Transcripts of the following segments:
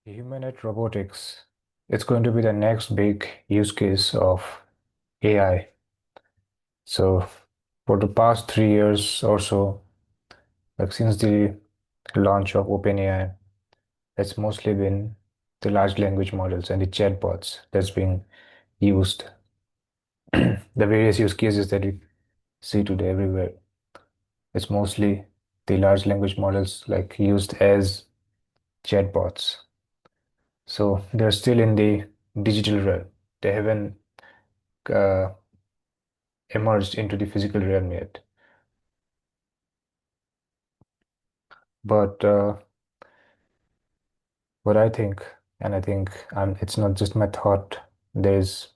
Humanoid robotics. It's going to be the next big use case of AI. So, for the past 3 years or so, like since the launch of OpenAI, it's mostly been the large language models and the chatbots that's being used. The various use cases that we see today everywhere. It's mostly the large language models like used as chatbots. So they're still in the digital realm. They haven't uh, emerged into the physical realm yet. But what I think, and I think it's not just my thought, there's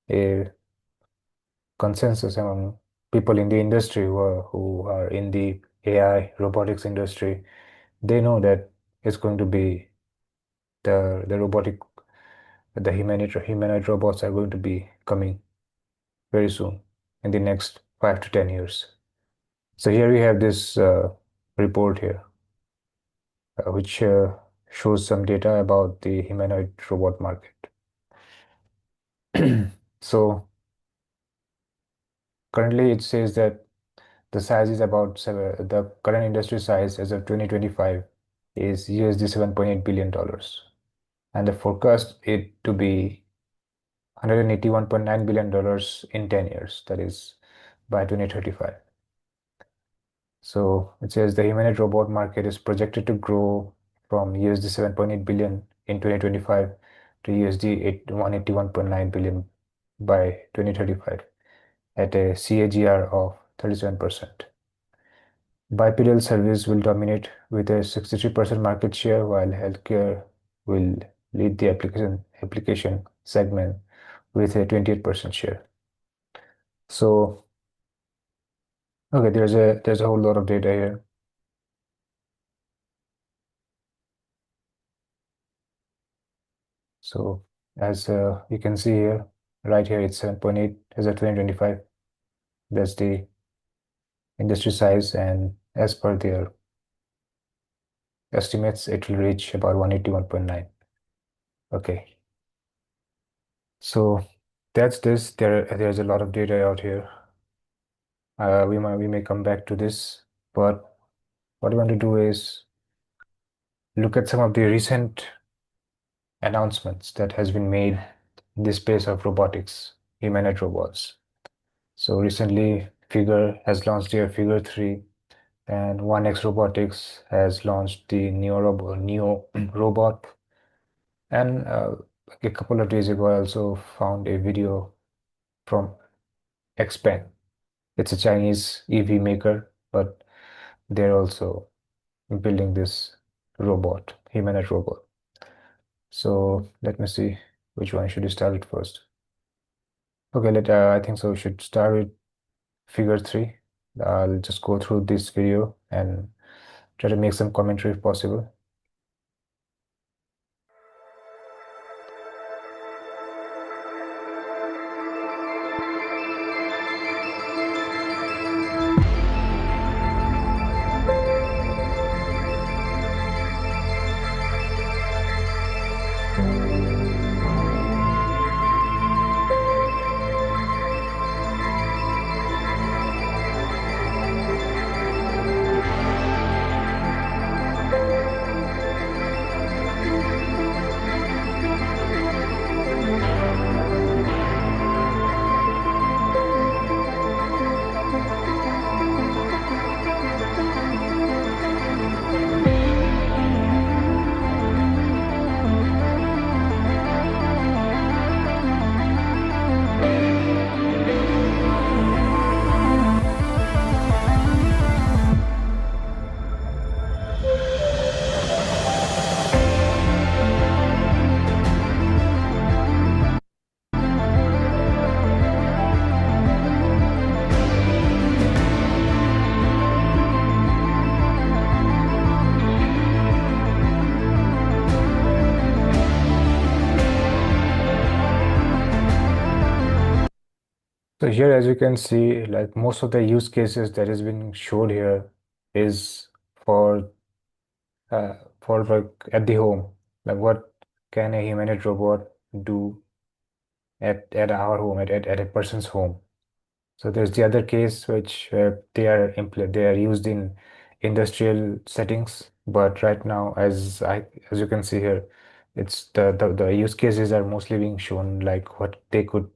a consensus among people in the industry who are in the AI robotics industry. They know that it's going to be the robotic, the humanoid robots are going to be coming very soon in the next 5 to 10 years. So here we have this report here, which shows some data about the humanoid robot market. So currently it says that the size is the current industry size as of 2025 is USD $7.8 billion. And the forecast it to be $181.9 billion in 10 years, that is by 2035. So it says the humanoid robot market is projected to grow from USD 7.8 billion in 2025 to USD 181.9 billion by 2035 at a CAGR of 37%. Bipedal service will dominate with a 63% market share, while healthcare will lead the application segment with a 28% share. So, okay, there's a whole lot of data here. So as you can see here, right here, it's 7.8 as of 2025. That's the industry size, and as per their estimates, it will reach about 181.9. Okay, so that's this. There's a lot of data out here. We may come back to this, but what we want to do is look at some of the recent announcements that has been made in the space of robotics, humanoid robots. So recently, Figure has launched their Figure 3, and 1X Robotics has launched the Neo robot. And a couple of days ago, I also found a video from Xpeng. It's a Chinese EV maker, but they're also building this humanoid robot. So let me see which one should we start with first. Okay, I think so. We should start with Figure 3. I'll just go through this video and try to make some commentary if possible. So here, as you can see, like most of the use cases that has been showed here is for uh, for like at the home. Like what can a humanoid robot do at our home, at a person's home? So there's the other case which they are used in industrial settings, but right now, as you can see here, it's the use cases are mostly being shown like what they could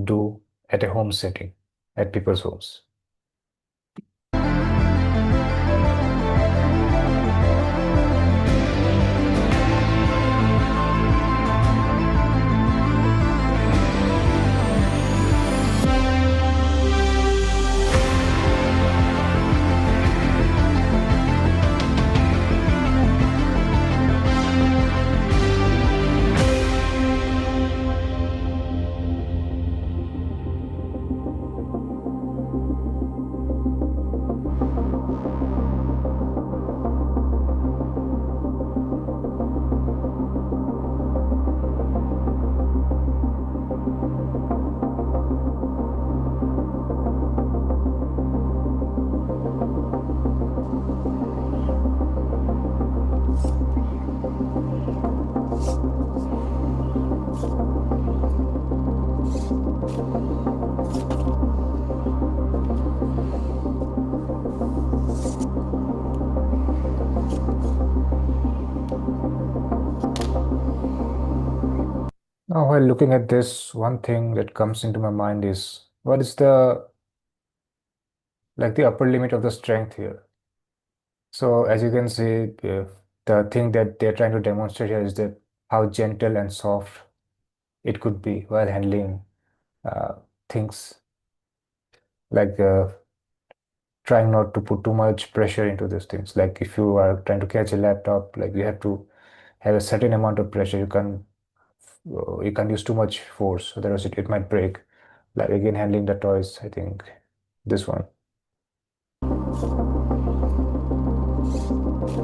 do at a home setting, at people's homes. Now, while looking at this, one thing that comes into my mind is what is the upper limit of the strength here? So as you can see, the thing that they're trying to demonstrate here is that how gentle and soft it could be while handling uh, things, like trying not to put too much pressure into these things. Like if you are trying to catch a laptop, like you have to have a certain amount of pressure. You can't use too much force, otherwise it might break. Like again, handling the toys, I think this one.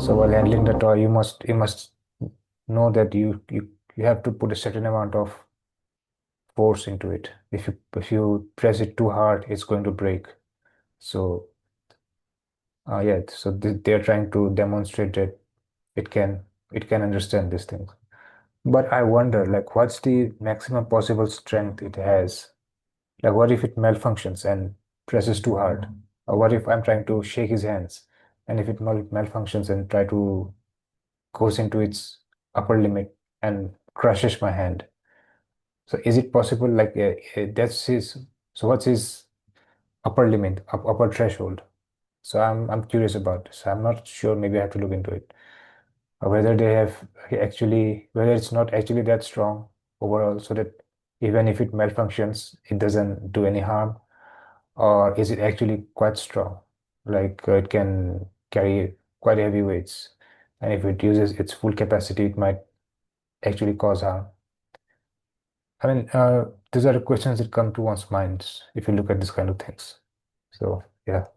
So while handling the toy, you must know that you have to put a certain amount of force into it. If you press it too hard, it's going to break. So yeah, so they're trying to demonstrate that it can it can understand these things. But I wonder, like, what's the maximum possible strength it has? Like, what if it malfunctions and presses too hard? Or what if I'm trying to shake his hands, and if it malfunctions and try to goes into its upper limit and crushes my hand? So is it possible? Like, that's his. So what's his upper limit, upper threshold? So I'm curious about this. I'm not sure. Maybe I have to look into it. Or whether they have actually, whether it's not actually that strong overall, so that even if it malfunctions, it doesn't do any harm, or is it actually quite strong? Like it can carry quite heavy weights, and if it uses its full capacity, it might actually cause harm. I mean, these are the questions that come to one's minds if you look at this kind of things. So, yeah.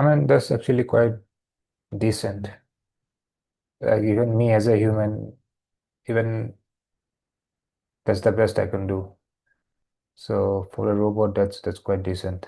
I mean, that's actually quite decent. Like even me as a human, even that's the best I can do. So for a robot, that's quite decent.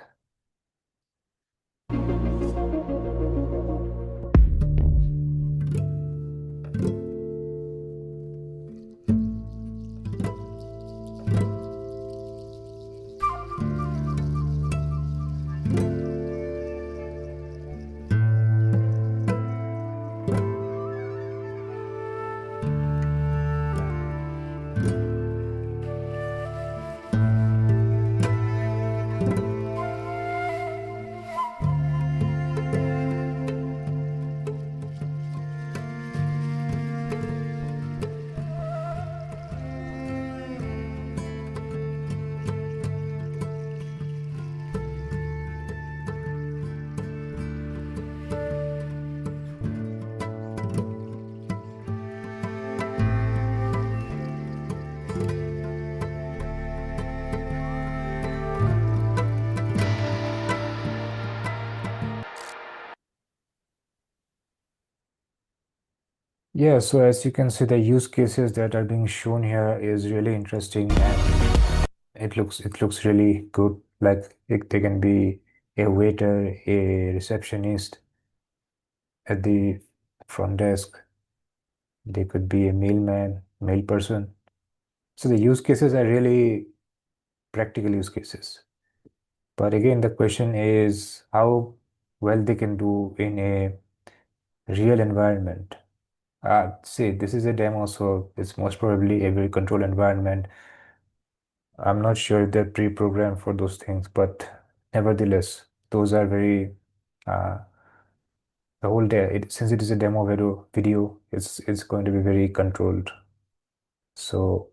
Yeah, so as you can see, the use cases that are being shown here is really interesting, and it looks really good. Like they can be a waiter, a receptionist at the front desk. They could be a mailman, mail person. So the use cases are really practical use cases. But again, the question is how well they can do in a real environment. See, this is a demo, so it's most probably a very controlled environment. I'm not sure if they're pre-programmed for those things, but nevertheless, those are very the whole day. Since it is a demo video, it's going to be very controlled. So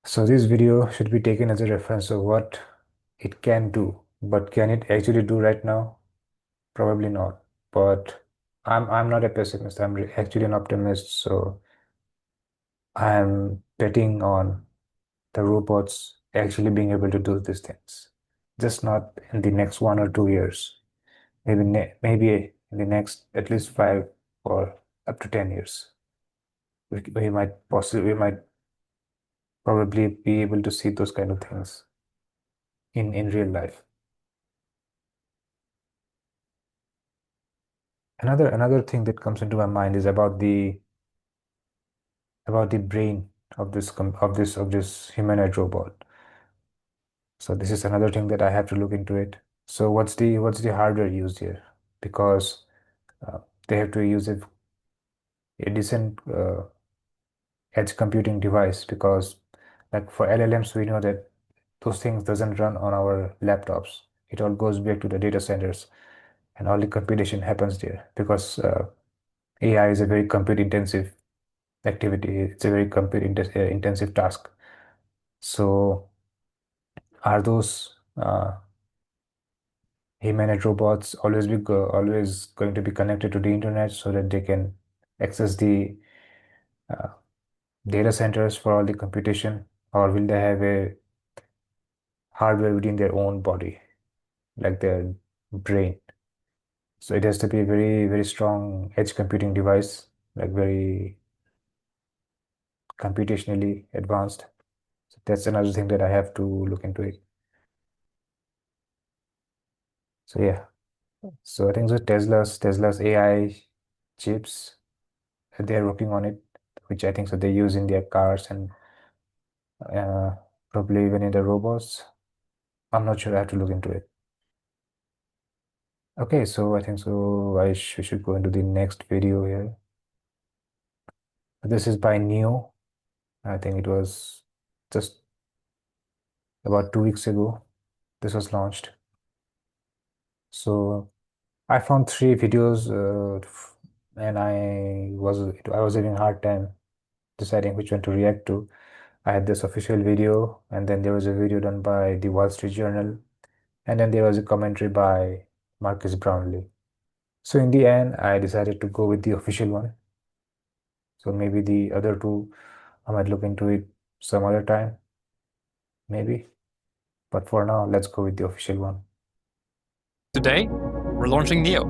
this video should be taken as a reference of what it can do, but can it actually do right now? Probably not. But I'm not a pessimist. Actually an optimist. So I'm betting on the robots actually being able to do these things. Just not in the next 1 or 2 years. Maybe in the next at least 5 or up to 10 years. We might probably be able to see those kind of things in real life. Another thing that comes into my mind is about the brain of this humanoid robot. So this is another thing that I have to look into it. So what's the hardware used here? Because uh, they have to use a decent edge computing device, because like for LLMs we know that those things doesn't run on our laptops. It all goes back to the data centers, and all the computation happens there, because AI is a very compute intensive activity. It's a very intensive task. So are those humanoid robots always going to be connected to the internet so that they can access the uh, data centers for all the computation, or will they have a hardware within their own body, like their brain? So it has to be a very, very strong edge computing device, like very computationally advanced. So that's another thing that I have to look into it. So yeah, so I think so Tesla's AI chips, they're working on it, which I think so they use in their cars and uh, probably even in the robots. I'm not sure. I have to look into it. Okay, so I think so we should go into the next video here. This is by Neo. I think it was just about 2 weeks ago. This was launched. So I found three videos, and I was having a hard time deciding which one to react to. I had this official video, and then there was a video done by the Wall Street Journal, and then there was a commentary by Marcus Brownlee. So in the end, I decided to go with the official one. So maybe the other two, I might look into it some other time, maybe. But for now, let's go with the official one. Today, we're launching Neo,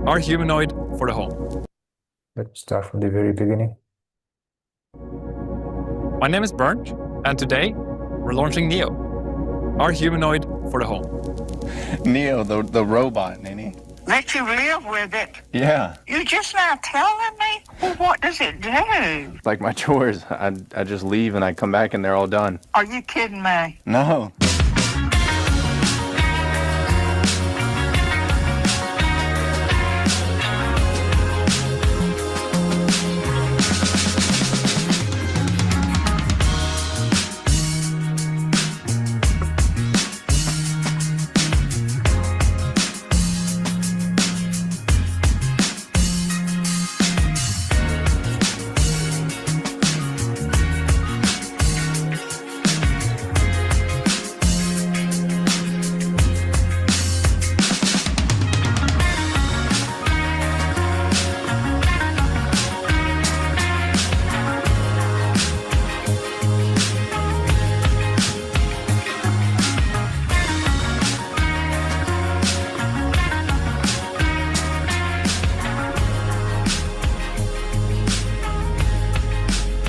our humanoid for the home. Let's start from the very beginning. My name is Bernd, and today, we're launching Neo, our humanoid for the home. Neo, the robot, Nanny. Let you live with it. Yeah. You're just not telling me? Well, what does it do? Like my chores. I just leave and I come back and they're all done. Are you kidding me? No.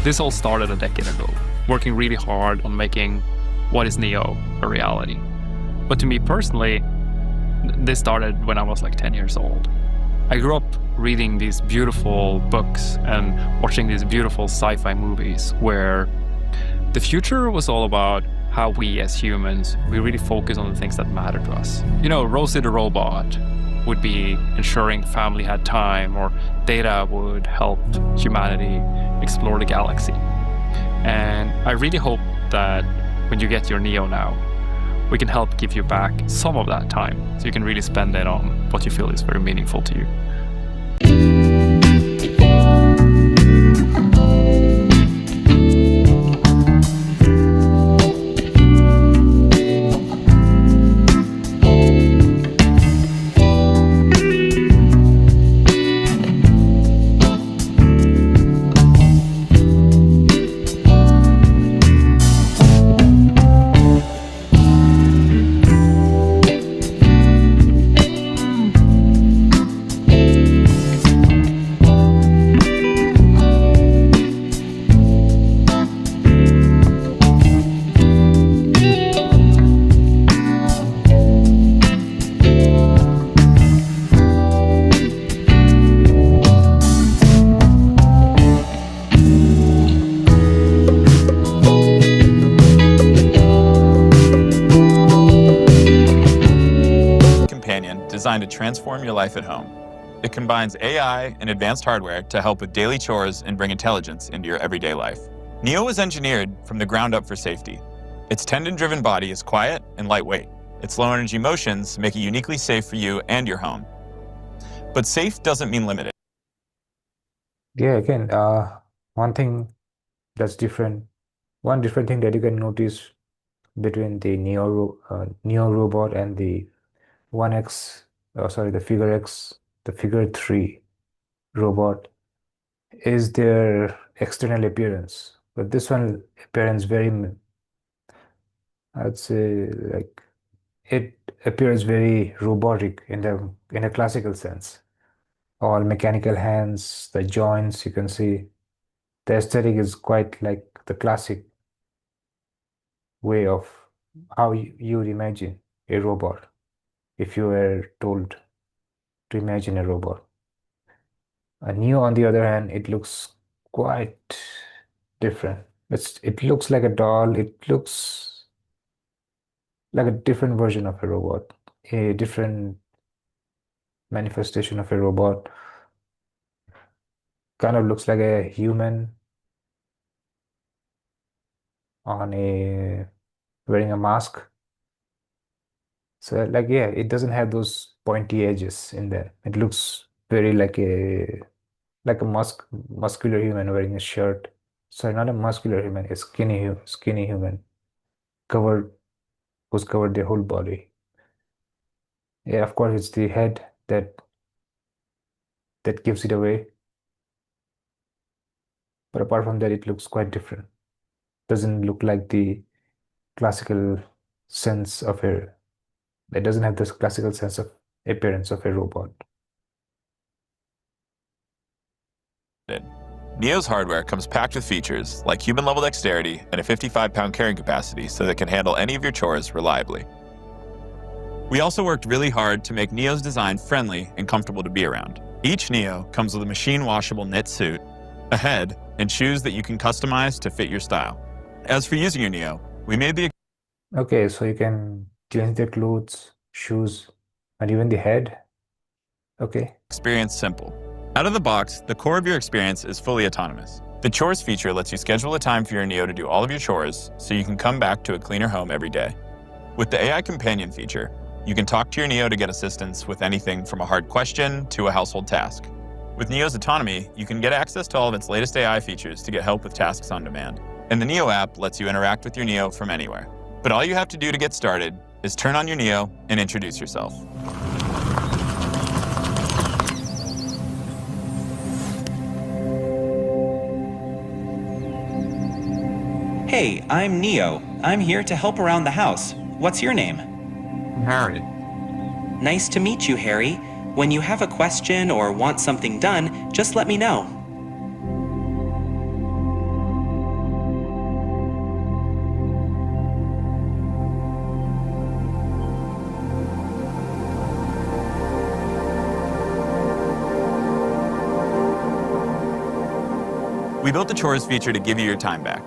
This all started a decade ago, working really hard on making what is Neo a reality. But to me personally, this started when I was like 10 years old. I grew up reading these beautiful books and watching these beautiful sci-fi movies where the future was all about how we as humans, we really focus on the things that matter to us. You know, Rosie the robot would be ensuring family had time, or Data would help humanity explore the galaxy. And I really hope that when you get your Neo now, we can help give you back some of that time so you can really spend it on what you feel is very meaningful to you. Designed to transform your life at home. It combines AI and advanced hardware to help with daily chores and bring intelligence into your everyday life. Neo was engineered from the ground up for safety. Its tendon-driven body is quiet and lightweight. Its low-energy motions make it uniquely safe for you and your home. But safe doesn't mean limited. Yeah, again, one thing that's different, one different thing that you can notice between the Neo robot and the 1X, the Figure X, the Figure 3 robot is their external appearance. But this one appearance I'd say like it appears very robotic in a classical sense. All mechanical hands, the joints, you can see the aesthetic is quite like the classic way of how you would imagine a robot if you were told to imagine a robot. A Neo, on the other hand, it looks quite different. It looks like a doll. It looks like a different version of a robot, a different manifestation of a robot. Kind of looks like a human on a wearing a mask. So like yeah, it doesn't have those pointy edges in there. It looks very like a muscular human wearing a shirt. Sorry, not a muscular human, a skinny human covered who's covered their whole body. Yeah, of course, it's the head that gives it away. But apart from that, it looks quite different. Doesn't look like the classical sense of a It doesn't have this classical sense of appearance of a robot. Neo's hardware comes packed with features like human-level dexterity and a 55-pound carrying capacity so that it can handle any of your chores reliably. We also worked really hard to make Neo's design friendly and comfortable to be around. Each Neo comes with a machine-washable knit suit, a head, and shoes that you can customize to fit your style. As for using your Neo, we made the Okay, so you can change the clothes, shoes, and even the head. Okay. experience simple. Out of the box, the core of your experience is fully autonomous. The chores feature lets you schedule a time for your Neo to do all of your chores so you can come back to a cleaner home every day. With the AI companion feature, you can talk to your Neo to get assistance with anything from a hard question to a household task. With Neo's autonomy, you can get access to all of its latest AI features to get help with tasks on demand. And the Neo app lets you interact with your Neo from anywhere. But all you have to do to get started is turn on your Neo and introduce yourself. Hey, I'm Neo. I'm here to help around the house. What's your name? Harry. Nice to meet you, Harry. When you have a question or want something done, just let me know. We built the chores feature to give you your time back.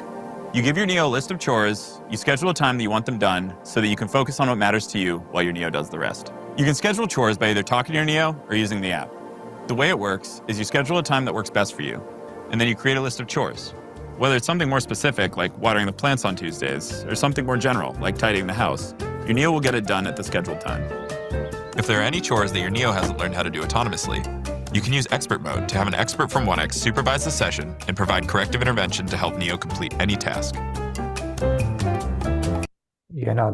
You give your Neo a list of chores, you schedule a time that you want them done so that you can focus on what matters to you while your Neo does the rest. You can schedule chores by either talking to your Neo or using the app. The way it works is you schedule a time that works best for you, and then you create a list of chores. Whether it's something more specific, like watering the plants on Tuesdays, or something more general, like tidying the house, your Neo will get it done at the scheduled time. If there are any chores that your Neo hasn't learned how to do autonomously, you can use expert mode to have an expert from 1X supervise the session and provide corrective intervention to help Neo complete any task.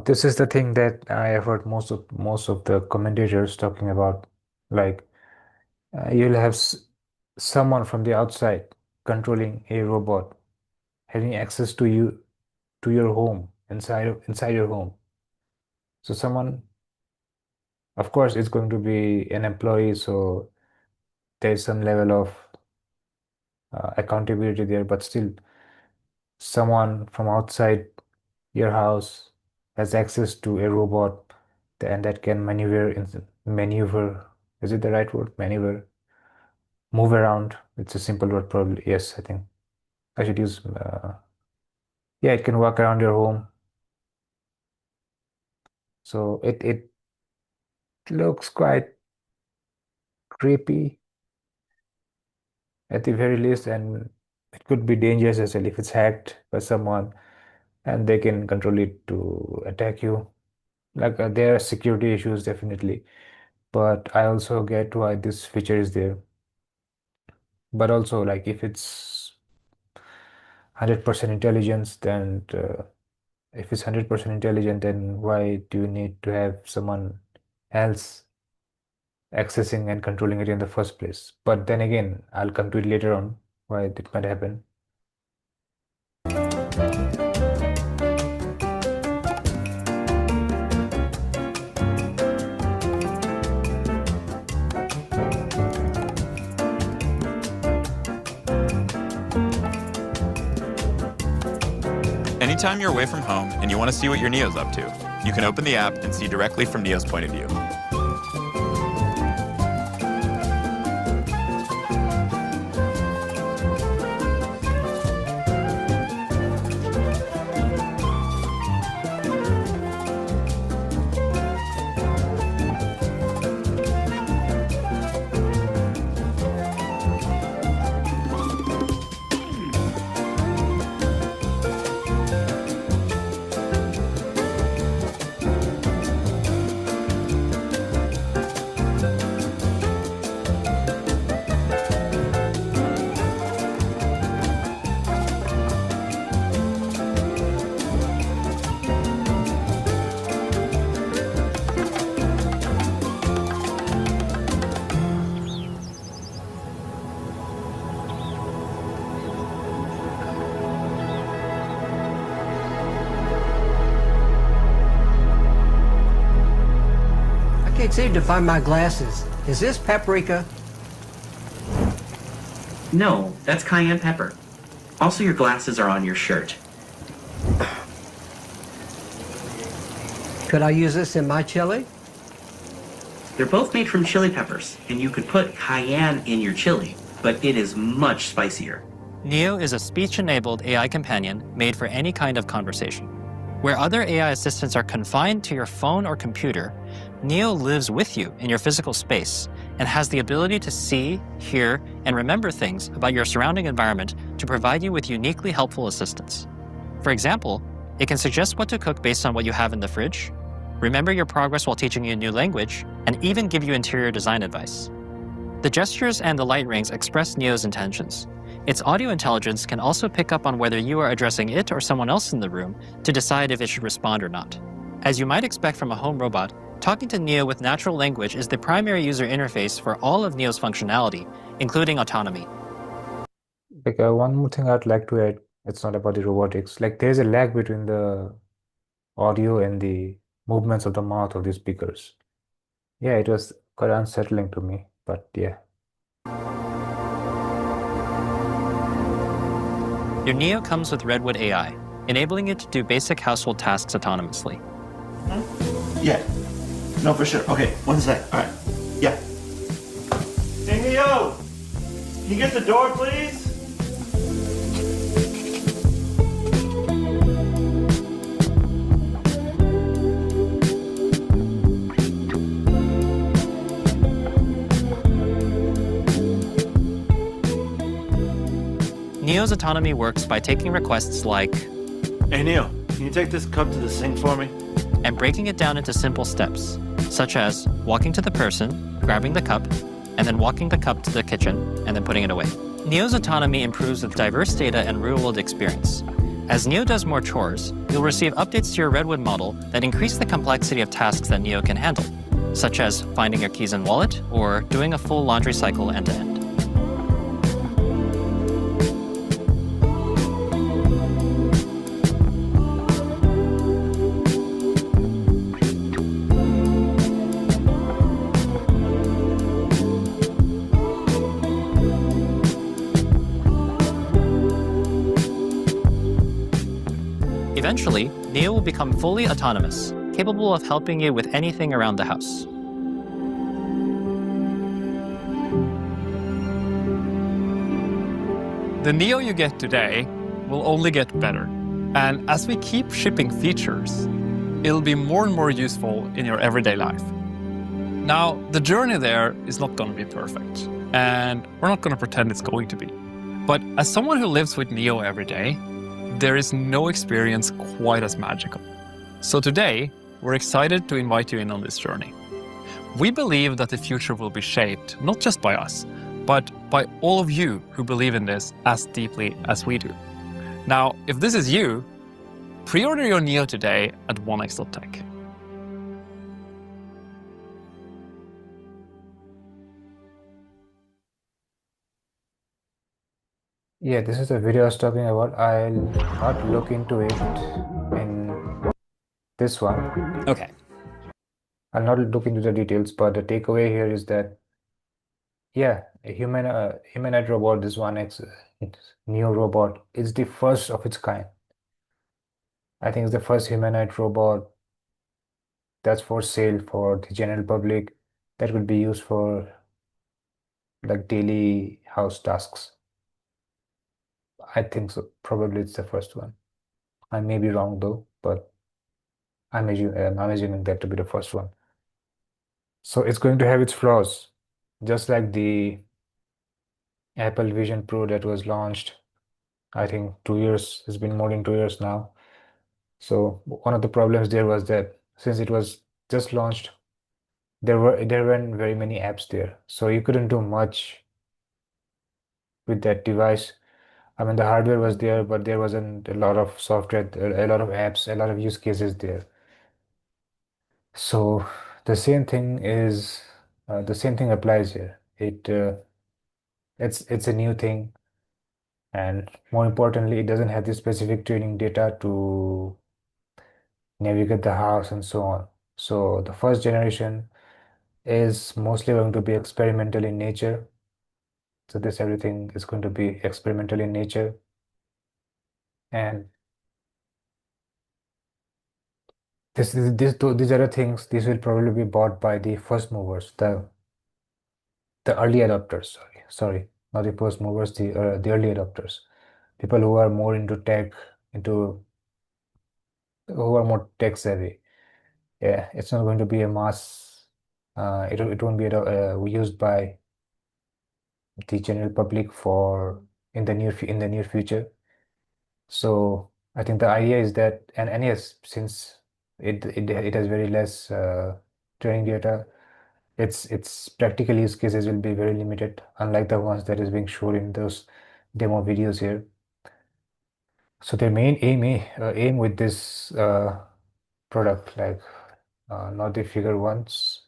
This is the thing that I have heard most of the commentators talking about. Like, you'll have someone from the outside controlling a robot, having access to your home, inside your home. So someone, of course, is going to be an employee, so there's some level of accountability there, but still, someone from outside your house has access to a robot and that can maneuver. Is it the right word? Maneuver, move around. It's a simple word, probably. Yes, I think I should use. Yeah, it can walk around your home. So it looks quite creepy at the very least, and it could be dangerous as well if it's hacked by someone and they can control it to attack you. Like, there are security issues definitely, but I also get why this feature is there. But also, like, if it's 100% intelligence, then if it's 100% intelligent, then why do you need to have someone else accessing and controlling it in the first place? But then again, I'll come to it later on why it might happen. Anytime you're away from home and you want to see what your Neo's up to, you can open the app and see directly from Neo's point of view. can't seem to find my glasses. Is this paprika? No, that's cayenne pepper. Also, your glasses are on your shirt. Could I use this in my chili? They're both made from chili peppers, and you could put cayenne in your chili, but it is much spicier. Neo is a speech-enabled AI companion made for any kind of conversation. Where other AI assistants are confined to your phone or computer, Neo lives with you in your physical space and has the ability to see, hear, and remember things about your surrounding environment to provide you with uniquely helpful assistance. For example, it can suggest what to cook based on what you have in the fridge, remember your progress while teaching you a new language, and even give you interior design advice. The gestures and the light rings express Neo's intentions. Its audio intelligence can also pick up on whether you are addressing it or someone else in the room to decide if it should respond or not. As you might expect from a home robot, talking to Neo with natural language is the primary user interface for all of Neo's functionality, including autonomy. Like one more thing I'd like to add, it's not about the robotics. Like there's a lag between the audio and the movements of the mouth of the speakers. Yeah, it was quite unsettling to me, but yeah. Your Neo comes with Redwood AI, enabling it to do basic household tasks autonomously. Yeah. No, for sure. Okay, one sec. All right. Yeah. Hey, Neo! Can you get the door, please? Neo's autonomy works by taking requests like, Hey, Neo, can you take this cup to the sink for me? and breaking it down into simple steps, such as walking to the person, grabbing the cup, and then walking the cup to the kitchen, and then putting it away. Neo's autonomy improves with diverse data and real-world experience. As Neo does more chores, you'll receive updates to your Redwood model that increase the complexity of tasks that Neo can handle, such as finding your keys and wallet, or doing a full laundry cycle end-to-end. Eventually, Neo will become fully autonomous, capable of helping you with anything around the house. The Neo you get today will only get better. And as we keep shipping features, it'll be more and more useful in your everyday life. Now, the journey there is not going to be perfect, and we're not going to pretend it's going to be. But as someone who lives with Neo every day, there is no experience quite as magical. So today, we're excited to invite you in on this journey. We believe that the future will be shaped not just by us, but by all of you who believe in this as deeply as we do. Now, if this is you, pre-order your Neo today at 1x.tech. Yeah, this is the video I was talking about. I'll not look into it in this one. Okay. I'll not look into the details, but the takeaway here is that, yeah, a humanoid robot, this 1X Neo robot, is the first of its kind. I think it's the first humanoid robot that's for sale for the general public that would be used for like daily house tasks. I think so. Probably it's the first one. I may be wrong though, but I'm assuming that to be the first one. So it's going to have its flaws, just like the Apple Vision Pro that was launched, I think 2 years, it's been more than 2 years now. So one of the problems there was that since it was just launched, there weren't very many apps there. So you couldn't do much with that device. I mean, the hardware was there, but there wasn't a lot of software, a lot of apps, a lot of use cases there. So the same thing applies here. It's a new thing, and more importantly, it doesn't have the specific training data to navigate the house and so on. So the first generation is mostly going to be experimental in nature. So this everything is going to be experimental in nature, and these other things, these will probably be bought by the first movers, the early adopters. Sorry, not the first movers, the early adopters, people who are more into tech, who are more tech savvy. Yeah, it's not going to be a mass. It won't be used by the general public for in the near future. So I think the idea is that, and yes, since it has very less training data, its practical use cases will be very limited, unlike the ones that is being shown in those demo videos here. So their main aim with this product, like not the figure ones,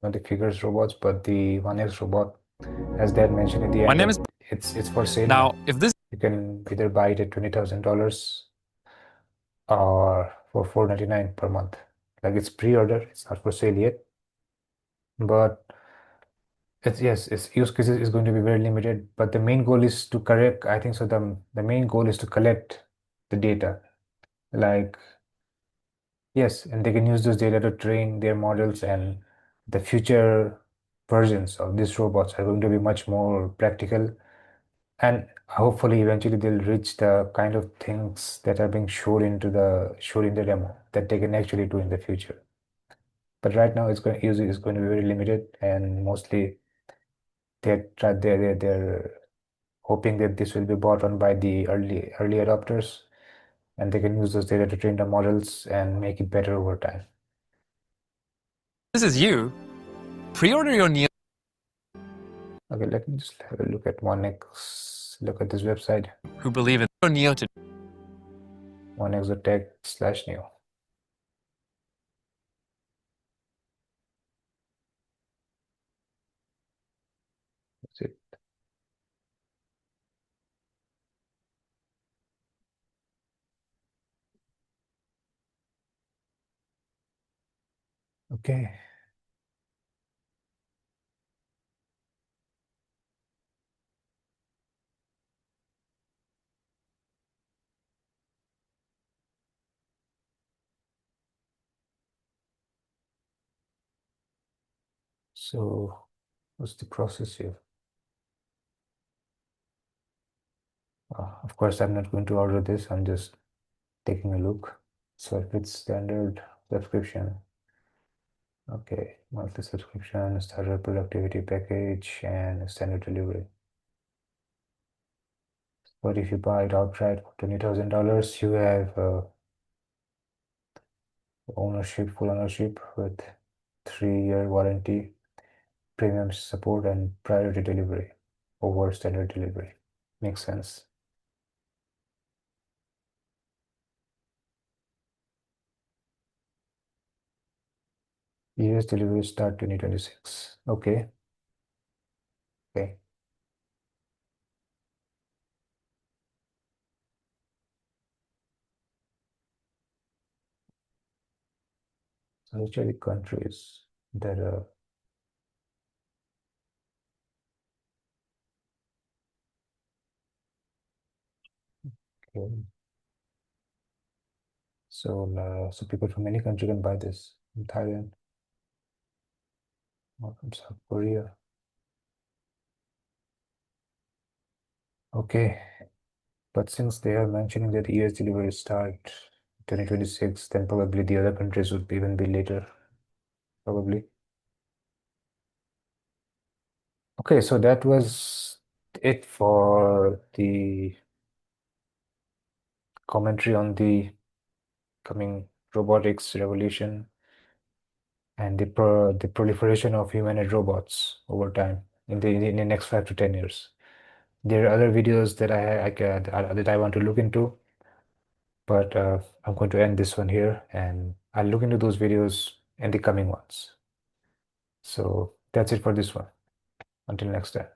not the figures robots, but the 1X robot, as they had mentioned in the My end, name is. that it's for sale Now, now. if this You can either buy it at $20,000 or for $499 per month. Like it's pre-order, it's not for sale yet, but its use cases is going to be very limited. But the main goal is to correct. I think so. The main goal is to collect the data. Like yes, and they can use this data to train their models, and the future versions of these robots are going to be much more practical, and hopefully eventually they'll reach the kind of things that are being shown in the demo that they can actually do in the future. But right now use is going to be very limited, and mostly they're hoping that this will be bought on by the early adopters, and they can use those data to train the models and make it better over time. is you, pre-order your Neo. Okay, let me just have a look at 1X. Look at this website, Who believe in Neo to 1xotech/neo. That's it. Okay. So what's the process here? Of course, I'm not going to order this. I'm just taking a look. So if it's standard subscription, okay, monthly subscription, starter productivity package, and standard delivery. But if you buy it outright for $20,000, you have full ownership with 3-year warranty, premium support, and priority delivery over standard delivery. Makes sense. US delivery start 2026. Okay. Okay. So which are the countries that okay. So people from any country can buy this, from Thailand or from South Korea. Okay, but since they are mentioning that US delivery start 2026, then probably the other countries would even be later, probably. Okay, so that was it for the commentary on the coming robotics revolution and the proliferation of humanoid robots over time in the next 5 to 10 years. There are other videos that that I want to look into, but I'm going to end this one here, and I'll look into those videos in the coming ones. So that's it for this one. Until next time.